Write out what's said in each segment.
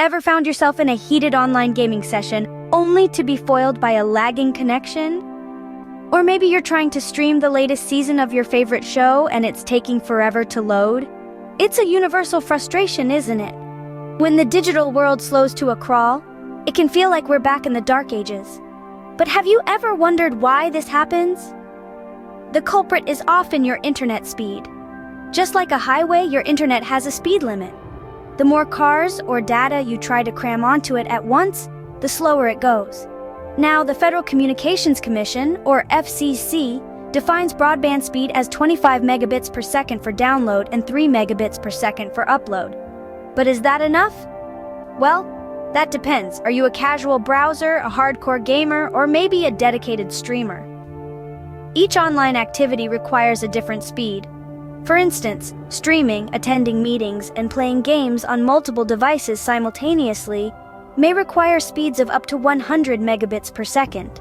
Ever found yourself in a heated online gaming session only to be foiled by a lagging connection? Or maybe you're trying to stream the latest season of your favorite show and it's taking forever to load? It's a universal frustration, isn't it? When the digital world slows to a crawl, it can feel like we're back in the dark ages. But have you ever wondered why this happens? The culprit is often your internet speed. Just like a highway, your internet has a speed limit. The more cars or data you try to cram onto it at once, the slower it goes. Now, the Federal Communications Commission, or FCC, defines broadband speed as 25 megabits per second for download and 3 megabits per second for upload. But is that enough? Well, that depends. Are you a casual browser, a hardcore gamer, or maybe a dedicated streamer? Each online activity requires a different speed. For instance, streaming, attending meetings, and playing games on multiple devices simultaneously may require speeds of up to 100 megabits per second.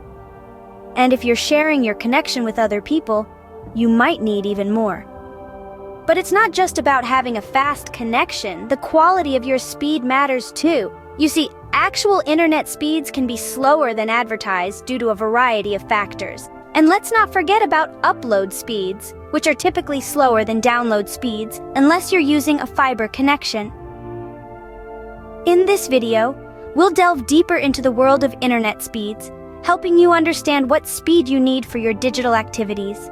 And if you're sharing your connection with other people, you might need even more. But it's not just about having a fast connection. The quality of your speed matters too. You see, actual internet speeds can be slower than advertised due to a variety of factors. And let's not forget about upload speeds, which are typically slower than download speeds unless you're using a fiber connection. In this video, we'll delve deeper into the world of internet speeds, helping you understand what speed you need for your digital activities.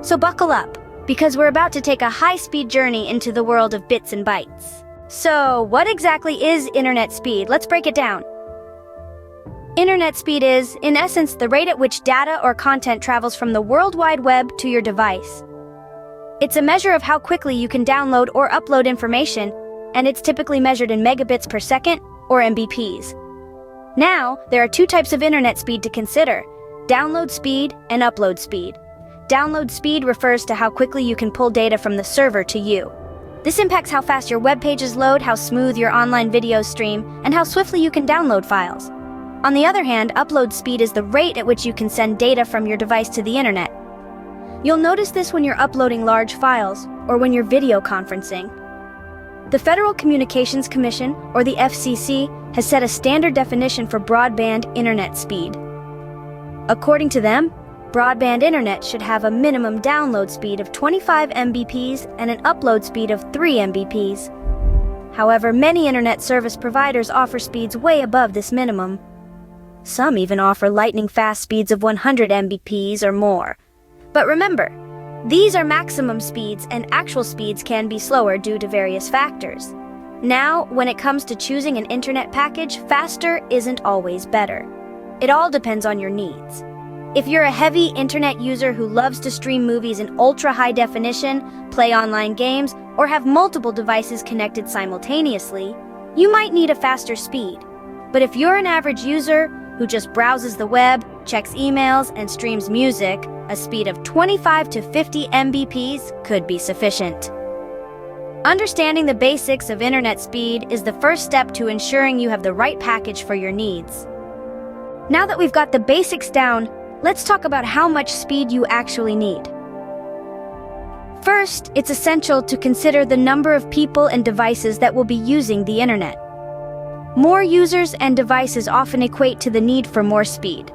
So buckle up, because we're about to take a high-speed journey into the world of bits and bytes. So, what exactly is internet speed? Let's break it down. Internet speed is, in essence, the rate at which data or content travels from the World Wide Web to your device. It's a measure of how quickly you can download or upload information, and it's typically measured in megabits per second or MBPs. Now, there are two types of internet speed to consider: download speed and upload speed. Download speed refers to how quickly you can pull data from the server to you. This impacts how fast your web pages load, how smooth your online videos stream, and how swiftly you can download files. On the other hand, upload speed is the rate at which you can send data from your device to the internet. You'll notice this when you're uploading large files or when you're video conferencing. The Federal Communications Commission, or the FCC, has set a standard definition for broadband internet speed. According to them, broadband internet should have a minimum download speed of 25 Mbps and an upload speed of 3 Mbps. However, many internet service providers offer speeds way above this minimum. Some even offer lightning-fast speeds of 100 Mbps or more. But remember, these are maximum speeds, and actual speeds can be slower due to various factors. Now, when it comes to choosing an internet package, faster isn't always better. It all depends on your needs. If you're a heavy internet user who loves to stream movies in ultra-high definition, play online games, or have multiple devices connected simultaneously, you might need a faster speed. But if you're an average user who just browses the web, checks emails, and streams music, a speed of 25 to 50 Mbps could be sufficient. Understanding the basics of internet speed is the first step to ensuring you have the right package for your needs. Now that we've got the basics down, let's talk about how much speed you actually need. First, it's essential to consider the number of people and devices that will be using the internet. More users and devices often equate to the need for more speed.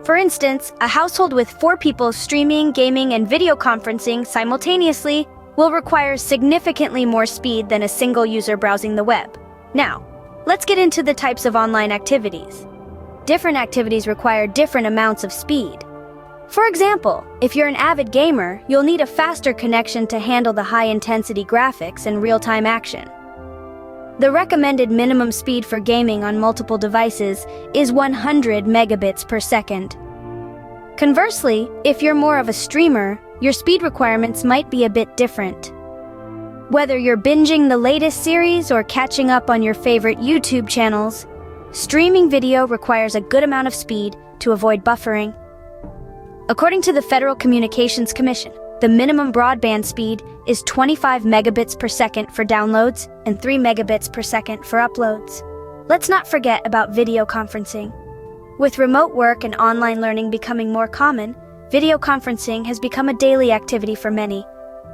For instance, a household with 4 people streaming, gaming, and video conferencing simultaneously will require significantly more speed than a single user browsing the web. Now, let's get into the types of online activities. Different activities require different amounts of speed. For example, if you're an avid gamer, you'll need a faster connection to handle the high-intensity graphics and real-time action. The recommended minimum speed for gaming on multiple devices is 100 megabits per second. Conversely, if you're more of a streamer, your speed requirements might be a bit different. Whether you're binging the latest series or catching up on your favorite YouTube channels, streaming video requires a good amount of speed to avoid buffering. According to the Federal Communications Commission, the minimum broadband speed is 25 megabits per second for downloads and 3 megabits per second for uploads. Let's not forget about video conferencing. With remote work and online learning becoming more common, video conferencing has become a daily activity for many.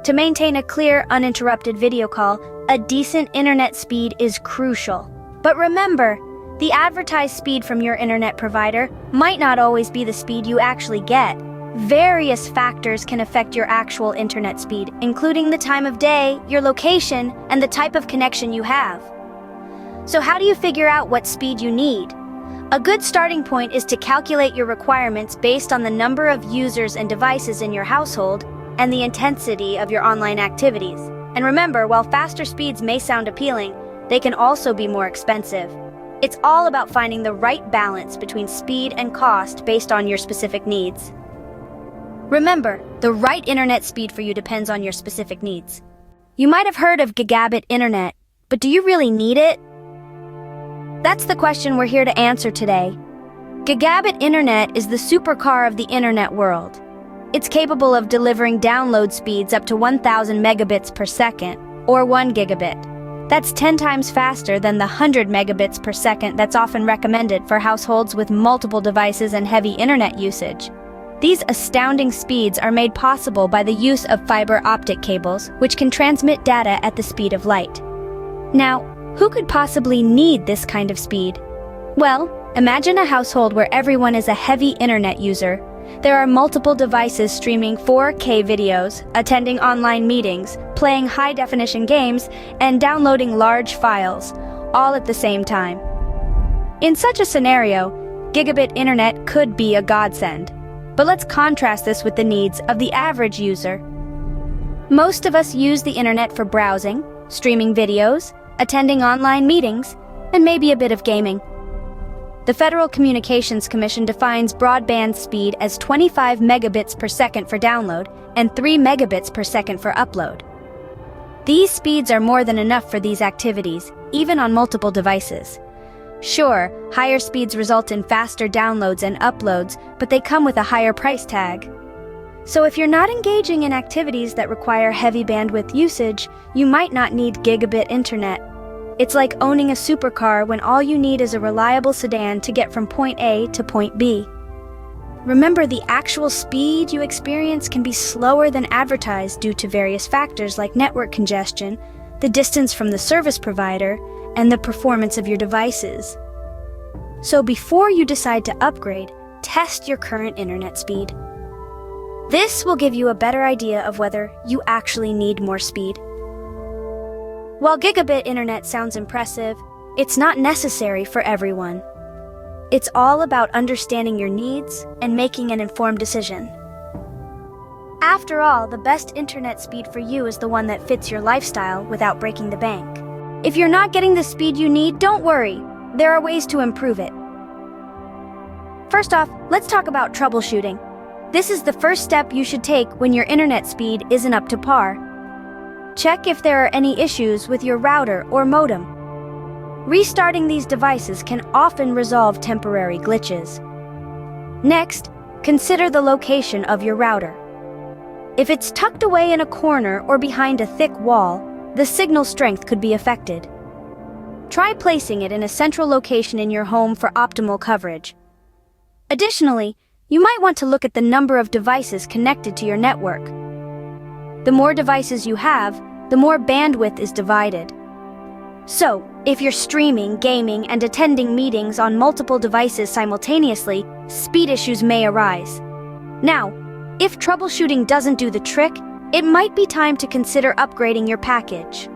To maintain a clear, uninterrupted video call, a decent internet speed is crucial. But remember, the advertised speed from your internet provider might not always be the speed you actually get. Various factors can affect your actual internet speed, including the time of day, your location, and the type of connection you have. So how do you figure out what speed you need? A good starting point is to calculate your requirements based on the number of users and devices in your household and the intensity of your online activities. And remember, while faster speeds may sound appealing, they can also be more expensive. It's all about finding the right balance between speed and cost based on your specific needs. Remember, the right internet speed for you depends on your specific needs. You might have heard of gigabit internet, but do you really need it? That's the question we're here to answer today. Gigabit internet is the supercar of the internet world. It's capable of delivering download speeds up to 1,000 megabits per second, or 1 gigabit. That's 10 times faster than the 100 megabits per second that's often recommended for households with multiple devices and heavy internet usage. These astounding speeds are made possible by the use of fiber optic cables, which can transmit data at the speed of light. Now, who could possibly need this kind of speed? Well, imagine a household where everyone is a heavy internet user. There are multiple devices streaming 4K videos, attending online meetings, playing high-definition games, and downloading large files, all at the same time. In such a scenario, gigabit internet could be a godsend. But let's contrast this with the needs of the average user. Most of us use the internet for browsing, streaming videos, attending online meetings, and maybe a bit of gaming. The Federal Communications Commission defines broadband speed as 25 megabits per second for download and 3 megabits per second for upload. These speeds are more than enough for these activities, even on multiple devices. Sure, higher speeds result in faster downloads and uploads, but they come with a higher price tag. So if you're not engaging in activities that require heavy bandwidth usage, you might not need gigabit internet. It's like owning a supercar when all you need is a reliable sedan to get from point A to point B. Remember, the actual speed you experience can be slower than advertised due to various factors like network congestion, the distance from the service provider, and the performance of your devices. So before you decide to upgrade, test your current internet speed. This will give you a better idea of whether you actually need more speed. While gigabit internet sounds impressive, it's not necessary for everyone. It's all about understanding your needs and making an informed decision. After all, the best internet speed for you is the one that fits your lifestyle without breaking the bank. If you're not getting the speed you need, don't worry. There are ways to improve it. First off, let's talk about troubleshooting. This is the first step you should take when your internet speed isn't up to par. Check if there are any issues with your router or modem. Restarting these devices can often resolve temporary glitches. Next, consider the location of your router. If it's tucked away in a corner or behind a thick wall, the signal strength could be affected. Try placing it in a central location in your home for optimal coverage. Additionally, you might want to look at the number of devices connected to your network. The more devices you have, the more bandwidth is divided. So, if you're streaming, gaming, and attending meetings on multiple devices simultaneously, speed issues may arise. Now, if troubleshooting doesn't do the trick, it might be time to consider upgrading your package.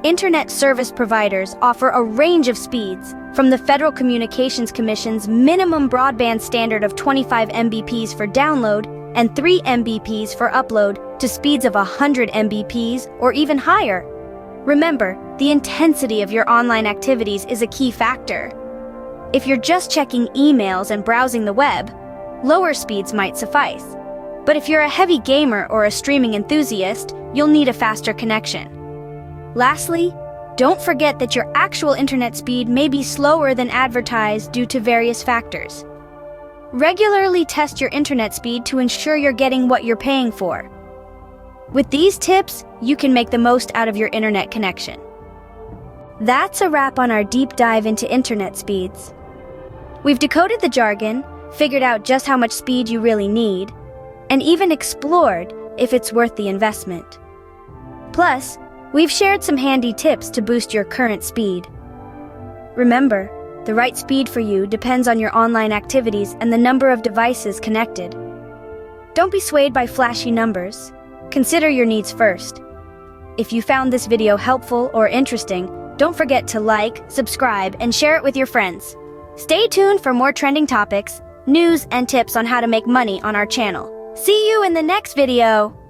Internet service providers offer a range of speeds, from the Federal Communications Commission's minimum broadband standard of 25 Mbps for download and 3 Mbps for upload to speeds of 100 Mbps or even higher. Remember, the intensity of your online activities is a key factor. If you're just checking emails and browsing the web, lower speeds might suffice. But if you're a heavy gamer or a streaming enthusiast, you'll need a faster connection. Lastly, don't forget that your actual internet speed may be slower than advertised due to various factors. Regularly test your internet speed to ensure you're getting what you're paying for. With these tips, you can make the most out of your internet connection. That's a wrap on our deep dive into internet speeds. We've decoded the jargon, figured out just how much speed you really need, and even explored if it's worth the investment. Plus, We've shared some handy tips to boost your current speed. Remember, the right speed for you depends on your online activities and the number of devices connected. Don't be swayed by flashy numbers. Consider your needs first. If you found this video helpful or interesting, don't forget to like, subscribe, and share it with your friends. Stay tuned for more trending topics, news, and tips on how to make money on our channel. See you in the next video!